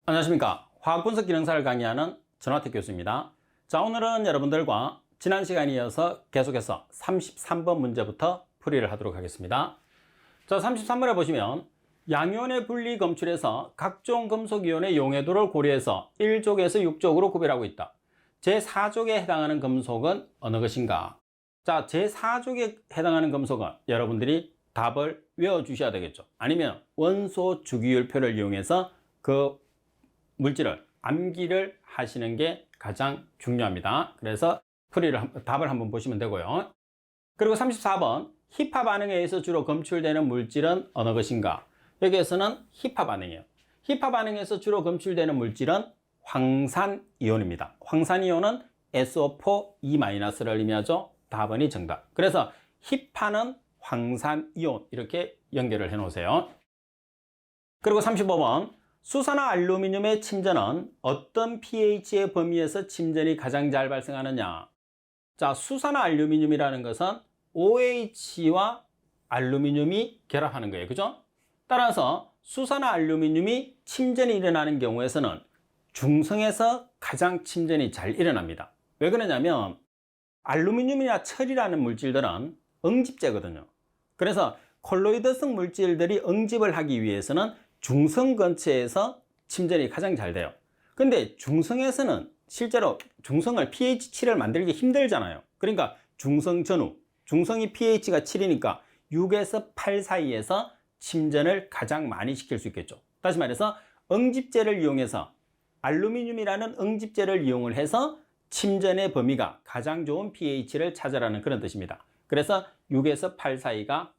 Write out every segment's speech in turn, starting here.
안녕하십니까. 화학분석 기능사를 강의하는 전화택 교수입니다. 자, 오늘은 여러분들과 지난 시간에 이어서 계속해서 33번 문제부터 풀이를 하도록 하겠습니다. 자, 33번에 보시면 양이온의 분리 검출에서 각종 금속이온의 용해도를 고려해서 1족에서 6족으로 구별하고 있다. 제4족에 해당하는 금속은 어느 것인가? 자, 제4족에 해당하는 금속은 여러분들이 답을 외워주셔야 되겠죠. 아니면 원소 주기율표를 이용해서 그 물질을 암기를 하시는 게 가장 중요합니다. 그래서 답을 한번 보시면 되고요. 그리고 34번 희파 반응에 의해서 주로 검출되는 물질은 어느 것인가? 여기에서는 희파 반응이에요. 희파 반응에서 주로 검출되는 물질은 황산이온입니다. 황산이온은 SO4E-를 의미하죠. 답은이 정답. 그래서 희파는 황산이온 이렇게 연결을 해 놓으세요. 그리고 35번 수소나 알루미늄의 침전은 어떤 pH의 범위에서 침전이 가장 잘 발생하느냐? 자, 수소나 알루미늄이라는 것은 OH와 알루미늄이 결합하는 거예요. 그죠? 따라서 수소나 알루미늄이 침전이 일어나는 경우에서는 중성에서 가장 침전이 잘 일어납니다. 왜 그러냐면 알루미늄이나 철이라는 물질들은 응집제거든요. 그래서 콜로이드성 물질들이 응집을 하기 위해서는 중성 근처에서 침전이 가장 잘 돼요. 근데 중성에서는 실제로 중성을 pH 7을 만들기 힘들잖아요. 그러니까 중성 전후, 중성이 pH가 7이니까 6에서 8 사이에서 침전을 가장 많이 시킬 수 있겠죠. 다시 말해서 응집제를 이용해서 알루미늄이라는 응집제를 이용을 해서 침전의 범위가 가장 좋은 pH를 찾아라는 그런 뜻입니다. 그래서 6에서 8 사이가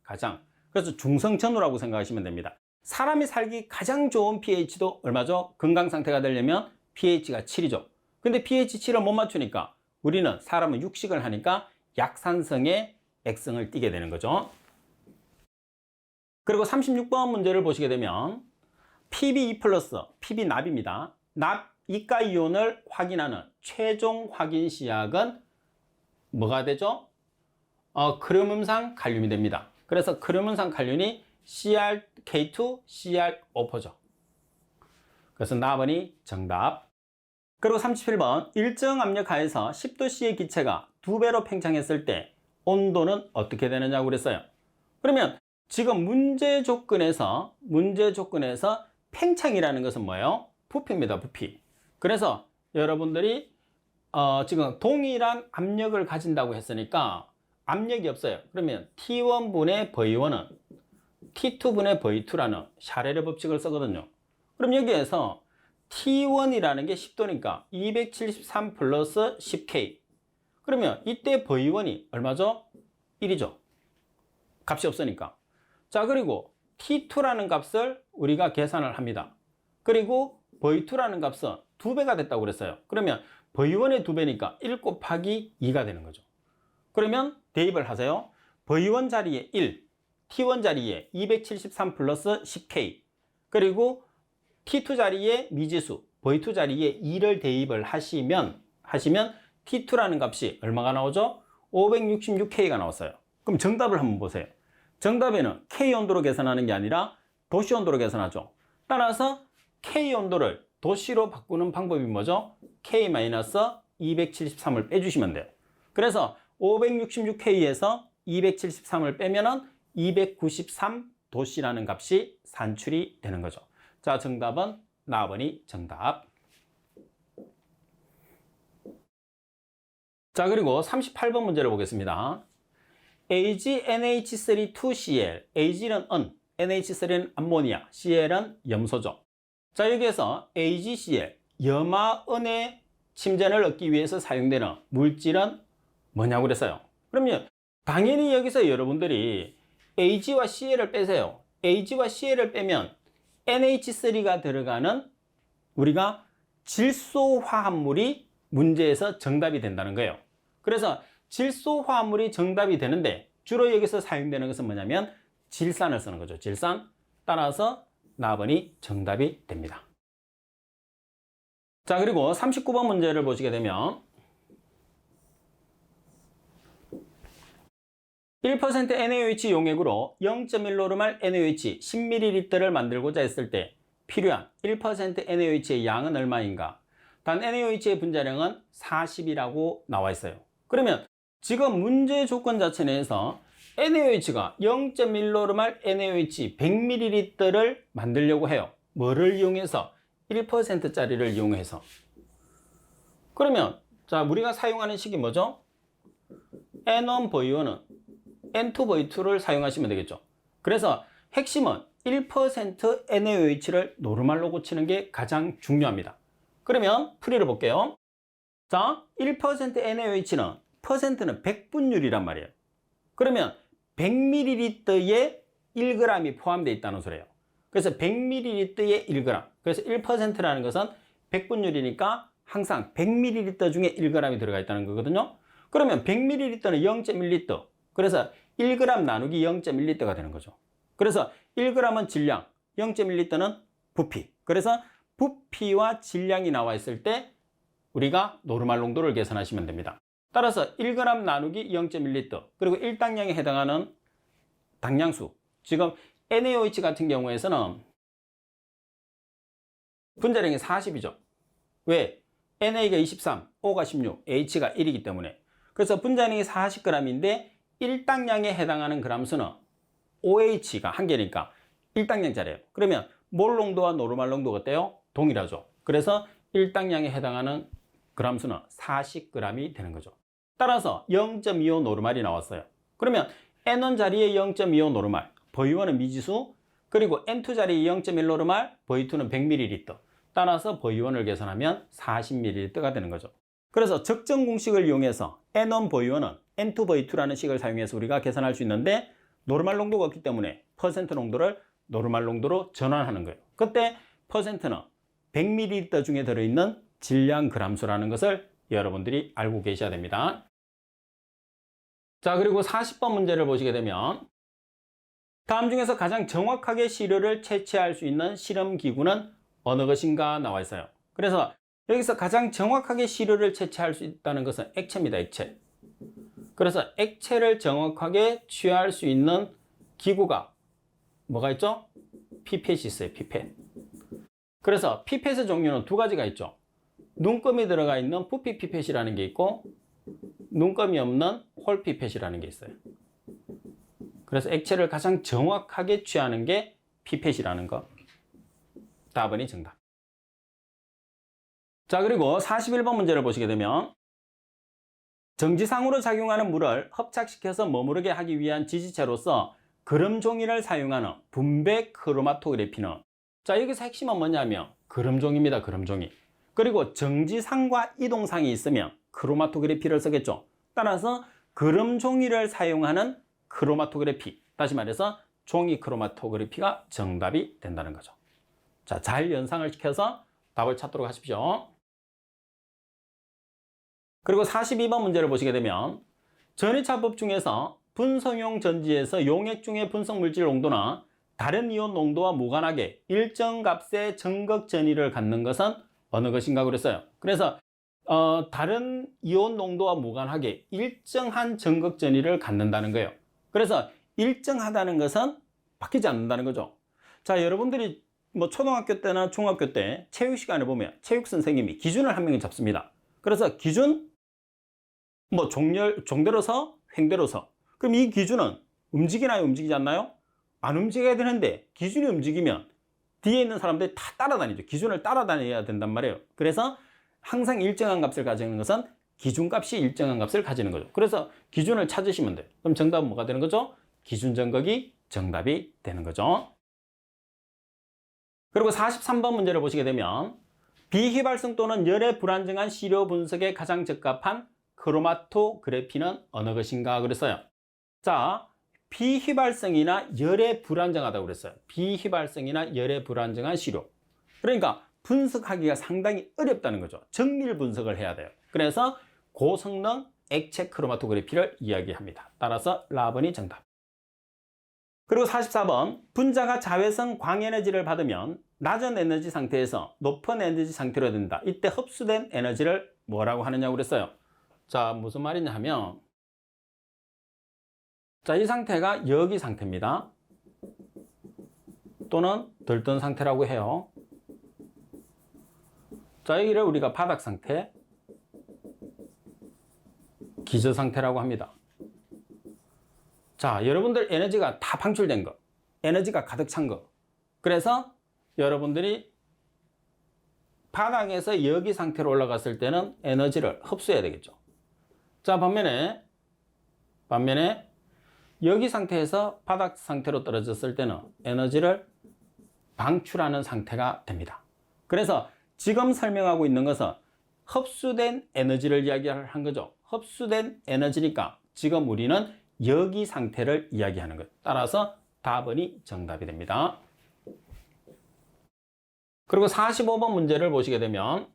그래서 중성 전후라고 생각하시면 됩니다. 사람이 살기 가장 좋은 pH도 얼마죠? 건강 상태가 되려면 pH가 7이죠. 근데 pH 7을 못 맞추니까 사람은 육식을 하니까 약산성의 액성을 띠게 되는 거죠. 그리고 36번 문제를 보시게 되면 PB2+, PB 납입니다. 납 이가 이온을 확인하는 최종 확인 시약은 뭐가 되죠? 크로뮴산 칼륨이 됩니다. 그래서 크로뮴산 칼륨이 CrK2, CrO4죠. 그래서 납은이 정답. 그리고 37번 일정 압력 하에서 10도씨의 기체가 2배로 팽창했을 때 온도는 어떻게 되느냐고 그랬어요. 그러면 지금 문제 조건에서 팽창이라는 것은 뭐예요? 부피입니다. 부피. 그래서 여러분들이 지금 동일한 압력을 가진다고 했으니까 압력이 없어요. 그러면 T1분의 V1은 T2분의 V2라는 샤레르 법칙을 쓰거든요. 그럼 여기에서 T1이라는 게 10도니까 273 플러스 10K. 그러면 이때 V1이 얼마죠? 1이죠. 값이 없으니까. 자, 그리고 T2라는 값을 우리가 계산을 합니다. 그리고 V2라는 값은 2배가 됐다고 그랬어요. 그러면 V1의 2배니까 1 곱하기 2가 되는 거죠. 그러면 대입을 하세요. V1 자리에 1, T1 자리에 273 플러스 10K, 그리고 T2 자리에 미지수, V2 자리에 2를 대입을 하시면 T2라는 값이 얼마가 나오죠? 566K가 나왔어요. 그럼 정답을 한번 보세요. 정답에는 K 온도로 계산하는 게 아니라 도시 온도로 계산하죠. 따라서 K 온도를 도시로 바꾸는 방법이 뭐죠? K-273을 빼주시면 돼요. 그래서 566K에서 273을 빼면은 293도씨라는 값이 산출이 되는 거죠. 자, 정답은 나번이 정답. 자, 그리고 38번 문제를 보겠습니다. AgNH3 Ag는 은, NH3는 암모니아, Cl은 염소죠. 자, 여기에서 AgCl, 염화은의 침전을 얻기 위해서 사용되는 물질은 뭐냐고 그랬어요. 그러면 당연히 여기서 여러분들이 Ag와 Cl을 빼세요. Ag와 Cl을 빼면 NH3가 들어가는 우리가 질소화합물이 문제에서 정답이 된다는 거예요. 그래서 질소화합물이 정답이 되는데 주로 여기서 사용되는 것은 뭐냐면 질산을 쓰는 거죠. 질산. 따라서 나번이 정답이 됩니다. 자, 그리고 39번 문제를 보시게 되면 1% NaOH 용액으로 0.1노르말 NaOH 10ml를 만들고자 했을 때 필요한 1% NaOH의 양은 얼마인가? 단 NaOH의 분자량은 40이라고 나와 있어요. 그러면 지금 문제 조건 자체 내에서 NaOH가 0.1노르말 NaOH 100ml를 만들려고 해요. 뭐를 이용해서? 1%짜리를 이용해서. 그러면 자, 우리가 사용하는 식이 뭐죠? N1V1은 N2V2를 사용하시면 되겠죠. 그래서 핵심은 1% NaOH를 노르말로 고치는 게 가장 중요합니다. 그러면 풀이를 볼게요. 자, 1% NaOH는 퍼센트는 100분율이란 말이에요. 그러면 100ml에 1g이 포함되어 있다는 소리예요. 그래서 100ml에 1g. 그래서 1%라는 것은 100분율이니까 항상 100ml 중에 1g이 들어가 있다는 거거든요. 그러면 100ml는 0.1L. 그래서 1g 나누기 0.1L가 되는 거죠. 그래서 1g은 질량, 0.1L는 부피. 그래서 부피와 질량이 나와 있을 때 우리가 노르말 농도를 계산하시면 됩니다. 따라서 1g 나누기 0.1L 그리고 1당량에 해당하는 당량수. 지금 NaOH 같은 경우에서는 분자량이 40이죠. 왜? NA가 23, O가 16, H가 1이기 때문에. 그래서 분자량이 40g인데 1당량에 해당하는 그람수는 OH가 한 개니까 1당량짜리예요. 그러면 몰 농도와 노르말 농도가 어때요? 동일하죠. 그래서 1당량에 해당하는 그람수는 40g이 되는 거죠. 따라서 0.25 노르말이 나왔어요. 그러면 N1 자리에 0.25 노르말, V1은 미지수, 그리고 N2 자리에 0.1 노르말, V2는 100ml. 따라서 V1을 계산하면 40ml가 되는 거죠. 그래서 적정 공식을 이용해서 N1 V1은 N2 V2라는 식을 사용해서 우리가 계산할 수 있는데 노르말 농도가 없기 때문에 퍼센트 농도를 노르말 농도로 전환하는 거예요. 그때 퍼센트는 100ml 중에 들어있는 질량 그람수라는 것을 여러분들이 알고 계셔야 됩니다. 자, 그리고 40번 문제를 보시게 되면 다음 중에서 가장 정확하게 시료를 채취할 수 있는 실험기구는 어느 것인가 나와 있어요. 그래서 여기서 가장 정확하게 시료를 채취할 수 있다는 것은 액체입니다. 액체. 그래서 액체를 정확하게 취할 수 있는 기구가 뭐가 있죠? 피펫이 있어요. 피펫. 그래서 피펫의 종류는 두 가지가 있죠. 눈금이 들어가 있는 부피 피펫이라는 게 있고 눈금이 없는 홀 피펫이라는 게 있어요. 그래서 액체를 가장 정확하게 취하는 게 피펫이라는 거. 답은이 정답. 자, 그리고 41번 문제를 보시게 되면 정지상으로 작용하는 물을 흡착시켜서 머무르게 하기 위한 지지체로서 그름 종이를 사용하는 분배 크로마토그래피는 자, 여기서 핵심은 뭐냐면 그름종입니다. 그름종이. 그리고 정지상과 이동상이 있으면 크로마토그래피를 쓰겠죠. 따라서 그름종이를 사용하는 크로마토그래피, 다시 말해서 종이 크로마토그래피가 정답이 된다는 거죠. 자, 잘 연상을 시켜서 답을 찾도록 하십시오. 그리고 42번 문제를 보시게 되면 전이차법 중에서 분성용 전지에서 용액 중의 분성 물질 농도나 다른 이온 농도와 무관하게 일정 값의 정극 전이를 갖는 것은 어느 것인가 그랬어요. 그래서 다른 이온 농도와 무관하게 일정한 정극 전이를 갖는다는 거예요. 그래서 일정하다는 것은 바뀌지 않는다는 거죠. 자, 여러분들이 뭐 초등학교 때나 중학교 때 체육 시간에 보면 체육 선생님이 기준을 한 명이 잡습니다. 그래서 기준 뭐 종대로서 횡대로서. 그럼 이 기준은 움직이나요? 움직이지 않나요? 안 움직여야 되는데 기준이 움직이면 뒤에 있는 사람들이 다 따라다니죠. 기준을 따라다녀야 된단 말이에요. 그래서 항상 일정한 값을 가지는 것은 기준값이 일정한 값을 가지는 거죠. 그래서 기준을 찾으시면 돼요. 그럼 정답은 뭐가 되는 거죠? 기준 정극이 정답이 되는 거죠. 그리고 43번 문제를 보시게 되면 비휘발성 또는 열에 불안정한 시료 분석에 가장 적합한 크로마토그래피는 어느 것인가 그랬어요. 자, 비휘발성이나 열에 불안정하다고 그랬어요. 비휘발성이나 열에 불안정한 시료. 그러니까 분석하기가 상당히 어렵다는 거죠. 정밀 분석을 해야 돼요. 그래서 고성능 액체 크로마토그래피를 이야기합니다. 따라서 라번이 정답. 그리고 44번 분자가 자외선 광에너지를 받으면 낮은 에너지 상태에서 높은 에너지 상태로 된다. 이때 흡수된 에너지를 뭐라고 하느냐고 그랬어요. 자, 무슨 말이냐 하면 자, 이 상태가 여기 상태입니다. 또는 덜 뜬 상태라고 해요. 자, 여기를 우리가 바닥 상태, 기저 상태라고 합니다. 자, 여러분들 에너지가 다 방출된 거, 에너지가 가득 찬 거. 그래서 여러분들이 바닥에서 여기 상태로 올라갔을 때는 에너지를 흡수해야 되겠죠. 자, 반면에 여기 상태에서 바닥 상태로 떨어졌을 때는 에너지를 방출하는 상태가 됩니다. 그래서 지금 설명하고 있는 것은 흡수된 에너지를 이야기한 거죠. 흡수된 에너지니까 지금 우리는 여기 상태를 이야기하는 것. 따라서 답은이 정답이 됩니다. 그리고 45번 문제를 보시게 되면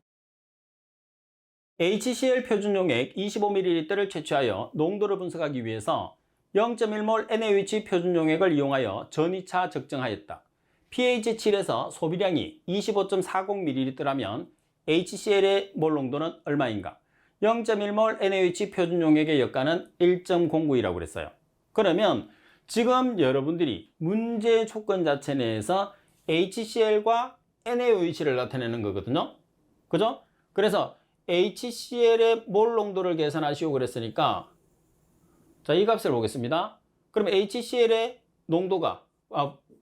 HCl 표준 용액 25ml를 채취하여 농도를 분석하기 위해서 0.1몰 NaOH 표준 용액을 이용하여 전이차 적정하였다. pH 7에서 소비량이 25.40ml라면 HCl의 몰 농도는 얼마인가? 0.1몰 NaOH 표준 용액의 역가는 1.09이라고 그랬어요. 그러면 지금 여러분들이 문제 조건 자체 내에서 HCl과 NaOH를 나타내는 거거든요. 그죠? 그래서 HCl의 몰 농도를 계산하시오 그랬으니까 자, 이 값을 보겠습니다. 그럼 HCl의 농도가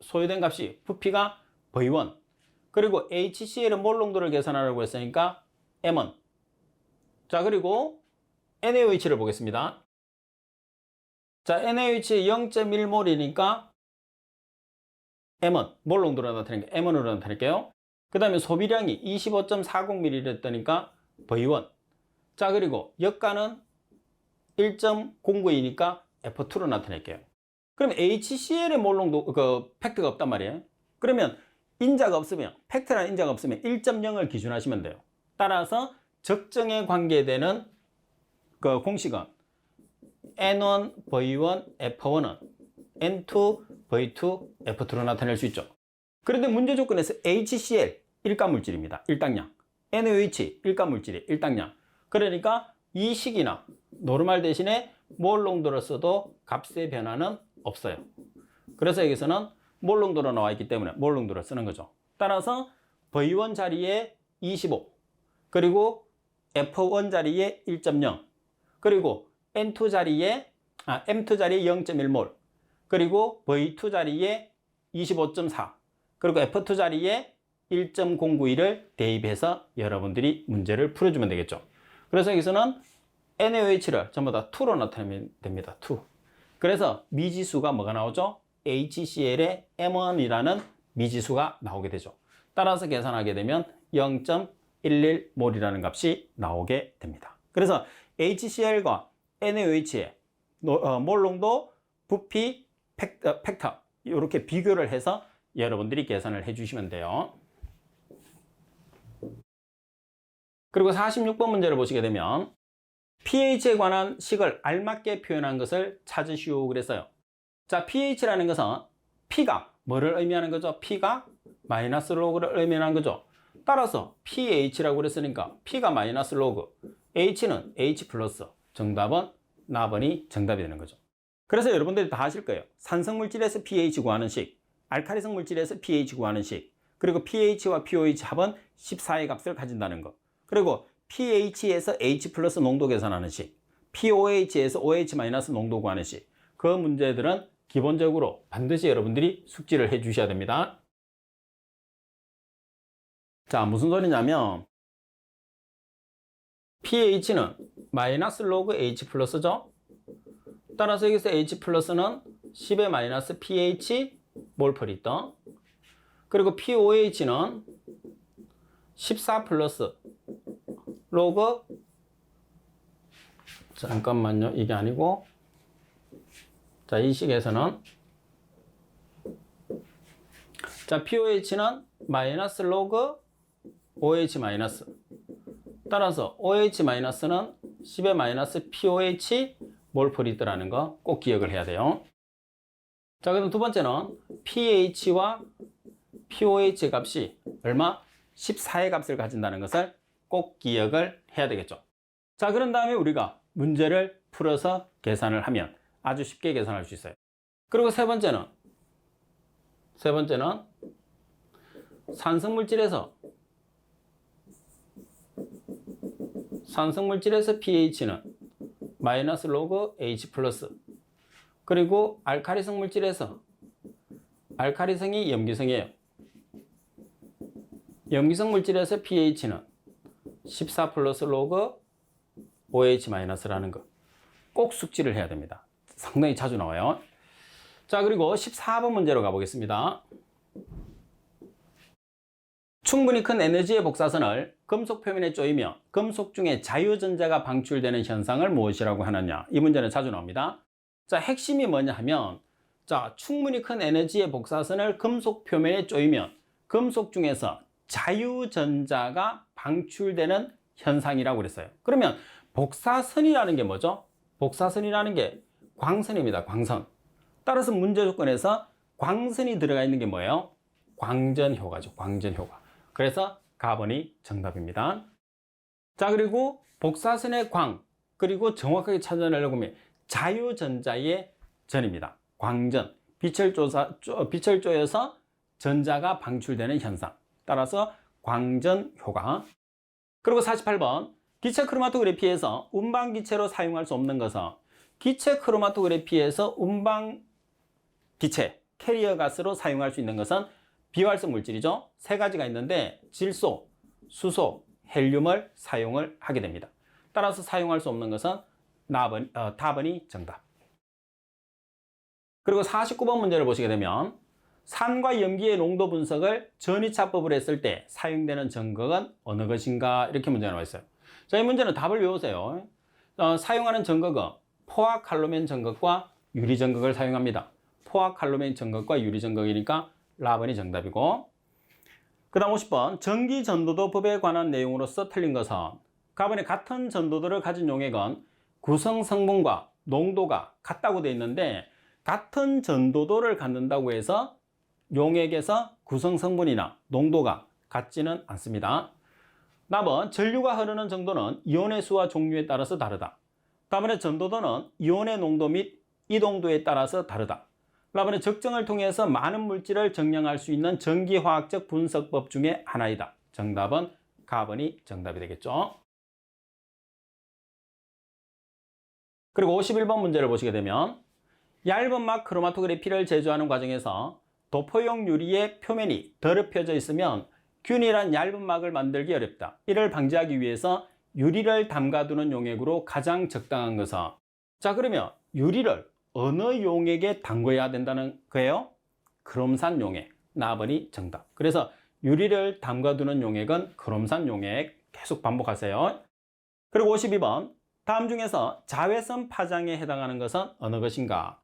소요된 값이 부피가 V1 그리고 HCl의 몰 농도를 계산하라고 했으니까 M1. 자, 그리고 NaOH를 보겠습니다. 자, NaOH 0.1몰이니까 M1, 몰 농도로 나타내니까 M1으로 나타낼게요. 그 다음에 소비량이 25.40ml 했다니까 V1. 자, 그리고 역가는 1.09이니까 F2로 나타낼게요. 그럼 HCl의 몰 농도, 팩트가 없단 말이에요. 그러면 인자가 없으면, 팩트라는 인자가 없으면 1.0을 기준하시면 돼요. 따라서 적정에 관계되는 그 공식은 N1, V1, F1은 N2, V2, F2로 나타낼 수 있죠. 그런데 문제 조건에서 HCl, 일가물질입니다. 일당량. NaOH, 일가물질이 일당량. 그러니까 이 식이나 노르말 대신에 몰 농도를 써도 값의 변화는 없어요. 그래서 여기서는 몰 농도로 나와 있기 때문에 몰 농도를 쓰는 거죠. 따라서 V1 자리에 25, 그리고 F1 자리에 1.0, 그리고 M2 자리에 0.1몰, 그리고 V2 자리에 25.4, 그리고 F2 자리에 1.091을 대입해서 여러분들이 문제를 풀어주면 되겠죠. 그래서 여기서는 NaOH를 전부 다 2로 나타내면 됩니다. 2. 그래서 미지수가 뭐가 나오죠? HCl의 M1이라는 미지수가 나오게 되죠. 따라서 계산하게 되면 0.11몰이라는 값이 나오게 됩니다. 그래서 HCl과 NaOH의 몰 농도, 부피, 팩터 이렇게 비교를 해서 여러분들이 계산을 해주시면 돼요. 그리고 46번 문제를 보시게 되면 pH에 관한 식을 알맞게 표현한 것을 찾으시오 그랬어요. 자, pH라는 것은 P가 뭐를 의미하는 거죠? P가 마이너스 로그를 의미하는 거죠. 따라서 pH라고 그랬으니까 P가 마이너스 로그, H는 H 플러스. 정답은 나번이 정답이 되는 거죠. 그래서 여러분들이 다 아실 거예요. 산성물질에서 pH 구하는 식, 알칼리성 물질에서 pH 구하는 식, 그리고 pH와 pOH 합은 14의 값을 가진다는 거. 그리고 pH에서 H 플러스 농도 계산하는 식, pOH에서 OH 마이너스 농도 구하는 식. 그 문제들은 기본적으로 반드시 여러분들이 숙지를 해 주셔야 됩니다. 자, 무슨 소리냐면 pH는 마이너스 로그 H 플러스죠. 따라서 여기서 H 플러스는 10의 마이너스 pH 몰프리터. 그리고 pOH는 14 플러스 로그, 잠깐만요, 이게 아니고, 자, 이 식에서는 자, pOH는 마이너스 로그 OH 마이너스. 따라서 OH 마이너스는 10의 마이너스 pOH 몰프리터라는 거 꼭 기억을 해야 돼요. 자, 그럼 두 번째는 pH와 pOH 값이 얼마? 14의 값을 가진다는 것을 꼭 기억을 해야 되겠죠. 자, 그런 다음에 우리가 문제를 풀어서 계산을 하면 아주 쉽게 계산할 수 있어요. 그리고 세 번째는 산성물질에서 산성물질에서 pH는 마이너스 로그 H 플러스. 그리고 알카리성 물질에서 알카리성이 염기성이에요. 염기성 물질에서 pH는 14 플러스 로그 OH 마이너스라는 거. 꼭 숙지를 해야 됩니다. 상당히 자주 나와요. 자, 그리고 14번 문제로 가보겠습니다. 충분히 큰 에너지의 복사선을 금속 표면에 쪼이며 금속 중에 자유전자가 방출되는 현상을 무엇이라고 하느냐. 이 문제는 자주 나옵니다. 자, 핵심이 뭐냐 하면, 자, 충분히 큰 에너지의 복사선을 금속 표면에 쪼이면 금속 중에서 자유전자가 방출되는 현상이라고 그랬어요. 그러면 복사선이라는 게 뭐죠? 복사선이라는 게 광선입니다. 광선. 따라서 문제 조건에서 광선이 들어가 있는 게 뭐예요? 광전효과죠. 광전효과. 그래서 가번이 정답입니다. 자, 그리고 복사선의 광, 그리고 정확하게 찾아내려고 하면 자유전자의 전입니다. 광전. 빛을 쪼여서 전자가 방출되는 현상. 따라서 광전효과. 그리고 48번. 기체 크로마토그래피에서 운반기체로 사용할 수 없는 것은, 기체 크로마토그래피에서 운반 기체, 캐리어 가스로 사용할 수 있는 것은 비활성 물질이죠. 세 가지가 있는데 질소, 수소, 헬륨을 사용을 하게 됩니다. 따라서 사용할 수 없는 것은 답은이 정답. 그리고 49번 문제를 보시게 되면 산과 염기의 농도 분석을 전이차법을 했을 때 사용되는 전극은 어느 것인가, 이렇게 문제가 나와 있어요. 자, 이 문제는 답을 외우세요. 사용하는 전극은 포화칼로멘 전극과 유리 전극을 사용합니다. 포화칼로멘 전극과 유리 전극이니까 라번이 정답이고, 그 다음 50번. 전기 전도도법에 관한 내용으로서 틀린 것은, 가번에 같은 전도도를 가진 용액은 구성 성분과 농도가 같다고 되어 있는데, 같은 전도도를 갖는다고 해서 용액에서 구성 성분이나 농도가 같지는 않습니다. 답은 전류가 흐르는 정도는 이온의 수와 종류에 따라서 다르다. 답은 전도도는 이온의 농도 및 이동도에 따라서 다르다. 답은 적정을 통해서 많은 물질을 정량할 수 있는 전기화학적 분석법 중에 하나이다. 정답은 가번이 정답이 되겠죠. 그리고 51번 문제를 보시게 되면 얇은 막 크로마토그래피를 제조하는 과정에서 도포용 유리의 표면이 더럽혀져 있으면 균일한 얇은 막을 만들기 어렵다. 이를 방지하기 위해서 유리를 담가두는 용액으로 가장 적당한 것은, 자, 그러면 유리를 어느 용액에 담궈야 된다는 거예요? 크롬산 용액. 나번이 정답. 그래서 유리를 담가두는 용액은 크롬산 용액. 계속 반복하세요. 그리고 52번. 다음 중에서 자외선 파장에 해당하는 것은 어느 것인가?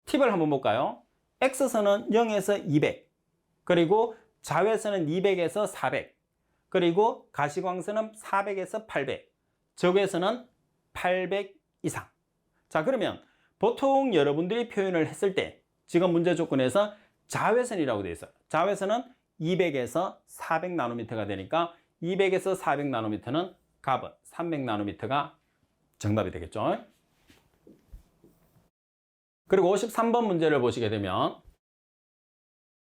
팁을 한번 볼까요? X선은 0에서 200, 그리고 자외선은 200에서 400, 그리고 가시광선은 400에서 800, 적외선은 800 이상. 자, 그러면 보통 여러분들이 표현을 했을 때 지금 문제 조건에서 자외선이라고 되어 있어요. 자외선은 200에서 400 나노미터가 되니까 200에서 400 나노미터는 갑은 300 나노미터가 정답이 되겠죠. 그리고 53번 문제를 보시게 되면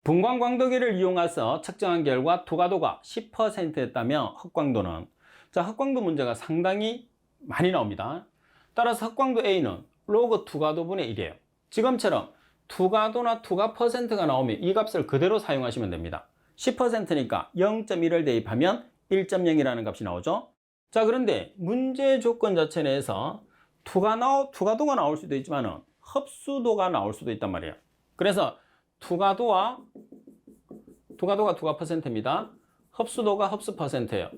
분광광도계를 이용해서 측정한 결과 투과도가 10%였다면 흑광도는, 자, 흑광도 문제가 상당히 많이 나옵니다. 따라서 흑광도 A는 로그 투과도분의 1이에요. 지금처럼 투과도나 투과 퍼센트가 나오면 이 값을 그대로 사용하시면 됩니다. 10%니까 0.1을 대입하면 1.0이라는 값이 나오죠. 자, 그런데 문제 조건 자체 내에서 투과도가 나올 수도 있지만 흡수도가 나올 수도 있단 말이에요. 그래서 투과도가 투과 퍼센트입니다. 흡수도가 흡수 퍼센트예요.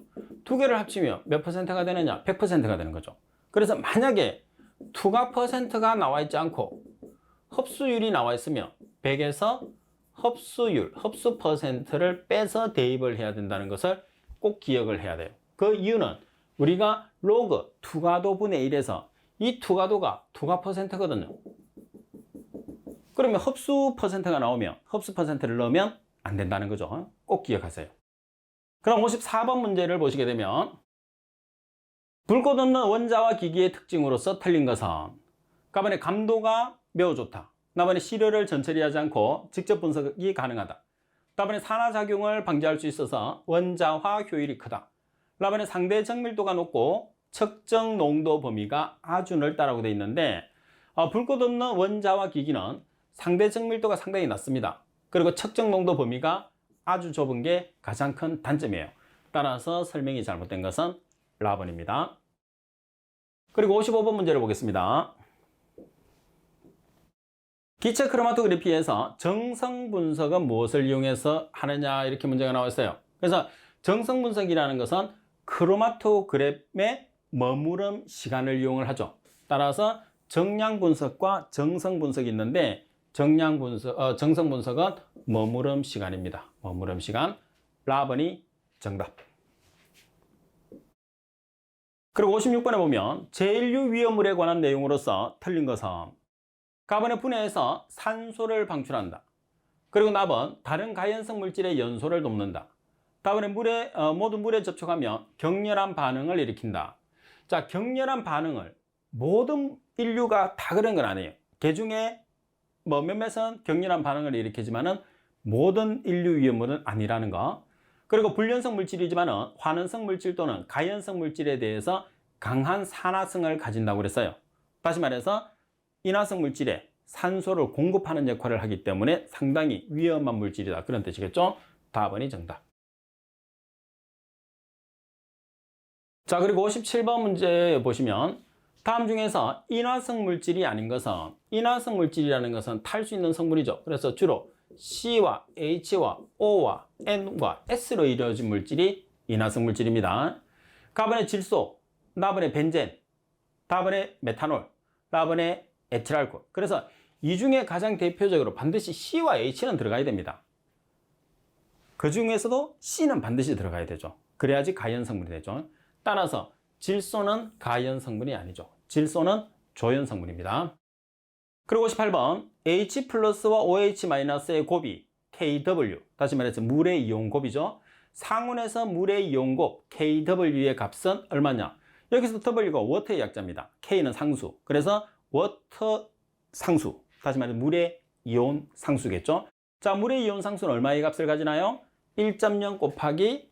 두 개를 합치면 몇 퍼센트가 되느냐? 100%가 되는 거죠. 그래서 만약에 투과 퍼센트가 나와 있지 않고 흡수율이 나와 있으면 100에서 흡수율, 흡수 퍼센트를 빼서 대입을 해야 된다는 것을 꼭 기억을 해야 돼요. 그 이유는 우리가 로그 투과도분의 1에서 이 투과도가 투과 퍼센트거든요. 그러면 흡수 퍼센트가 나오면 흡수 퍼센트를 넣으면 안 된다는 거죠. 꼭 기억하세요. 그럼 54번 문제를 보시게 되면 불꽃 없는 원자와 기기의 특징으로서 틀린 것은, 가번에 감도가 매우 좋다. 나번에 시료를 전처리 하지 않고 직접 분석이 가능하다. 다번에 산화작용을 방지할 수 있어서 원자화 효율이 크다. 나번에 상대 정밀도가 높고 측정 농도 범위가 아주 넓다라고 되어 있는데 불꽃 없는 원자와 기기는 상대 정밀도가 상당히 낮습니다. 그리고 측정 농도 범위가 아주 좁은 게 가장 큰 단점이에요. 따라서 설명이 잘못된 것은 라번입니다. 그리고 55번 문제를 보겠습니다. 기체 크로마토그래피에서 정성 분석은 무엇을 이용해서 하느냐 이렇게 문제가 나와 있어요. 그래서 정성 분석이라는 것은 크로마토그램의 머무름 시간을 이용을 하죠. 따라서 정량 분석과 정성 분석이 있는데 정성 분석은 머무름 시간입니다. 머무름 시간. 라번이 정답. 그리고 56번에 보면 제일류 위험물에 관한 내용으로서 틀린 것은 가번의 분해에서 산소를 방출한다. 그리고 나번 다른 가연성 물질의 연소를 돕는다. 다번에 모두 물에 접촉하면 격렬한 반응을 일으킨다. 자, 격렬한 반응을 모든 인류가 다 그런 건 아니에요. 그 중에 몇몇은 격렬한 반응을 일으키지만은 모든 인류 위험물은 아니라는 거. 그리고 불연성 물질이지만은 환원성 물질 또는 가연성 물질에 대해서 강한 산화성을 가진다고 그랬어요. 다시 말해서 인화성 물질에 산소를 공급하는 역할을 하기 때문에 상당히 위험한 물질이다. 그런 뜻이겠죠? 답번이 정답. 자, 그리고 57번 문제 보시면 다음 중에서 인화성 물질이 아닌 것은 인화성 물질이라는 것은 탈 수 있는 성분이죠. 그래서 주로 C와 H와 O와 N과 S로 이루어진 물질이 인화성 물질입니다. 가번의 질소, 나번의 벤젠, 다번의 메탄올, 라번의 에틸알코올. 그래서 이 중에 가장 대표적으로 반드시 C와 H는 들어가야 됩니다. 그 중에서도 C는 반드시 들어가야 되죠. 그래야지 가연 성분이 되죠. 따라서 질소는 가연 성분이 아니죠. 질소는 조연 성분입니다. 그리고 58번 H 플러스와 OH 마이너스의 곱이 KW, 다시 말해서 물의 이온 곱이죠. 상온에서 물의 이온 곱 KW의 값은 얼마냐? 여기서 W가 워터의 약자입니다. K는 상수. 그래서 워터 상수, 다시 말해서 물의 이온 상수겠죠. 자, 물의 이온 상수는 얼마의 값을 가지나요? 1.0 곱하기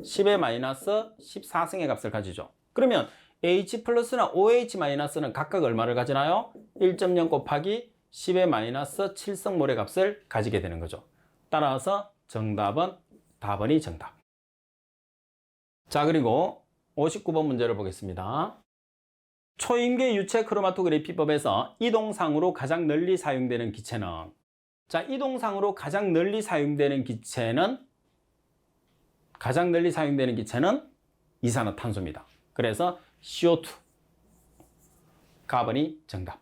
10의 마이너스 14승의 값을 가지죠. 그러면 H 플러스나 OH 마이너스는 각각 얼마를 가지나요? 1.0 곱하기 10의 마이너스 7승몰의 값을 가지게 되는 거죠. 따라서 정답은 답번이 정답. 자, 그리고 59번 문제를 보겠습니다. 초임계 유체 크로마토그래피법에서 이동상으로 가장 널리 사용되는 기체는, 자, 이동상으로 가장 널리 사용되는 기체는 이산화탄소입니다. 그래서 CO2, 가번이 정답.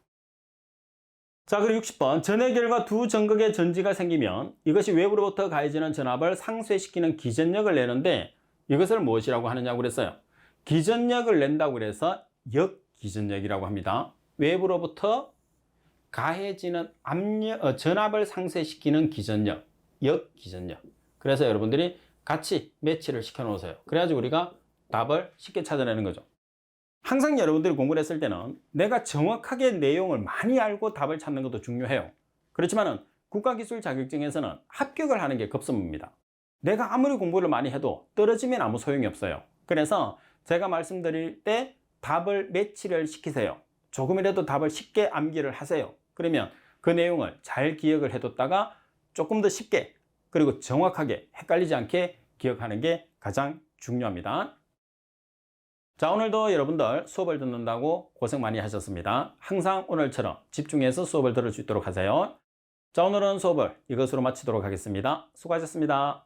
자, 그리고 60번 전해결과 두 전극의 전지가 생기면 이것이 외부로부터 가해지는 전압을 상쇄시키는 기전력을 내는데 이것을 무엇이라고 하느냐고 그랬어요. 기전력을 낸다고 그래서 역기전력이라고 합니다. 외부로부터 가해지는 전압을 상쇄시키는 기전력, 역기전력. 그래서 여러분들이 같이 매치를 시켜 놓으세요. 그래야지 우리가 답을 쉽게 찾아내는 거죠. 항상 여러분들이 공부를 했을 때는 내가 정확하게 내용을 많이 알고 답을 찾는 것도 중요해요. 그렇지만은 국가기술 자격증에서는 합격을 하는 게 급선무입니다. 내가 아무리 공부를 많이 해도 떨어지면 아무 소용이 없어요. 그래서 제가 말씀드릴 때 답을 매치를 시키세요. 조금이라도 답을 쉽게 암기를 하세요. 그러면 그 내용을 잘 기억을 해뒀다가 조금 더 쉽게 그리고 정확하게 헷갈리지 않게 기억하는 게 가장 중요합니다. 자, 오늘도 여러분들 수업을 듣는다고 고생 많이 하셨습니다. 항상 오늘처럼 집중해서 수업을 들을 수 있도록 하세요. 자, 오늘은 수업을 이것으로 마치도록 하겠습니다. 수고하셨습니다.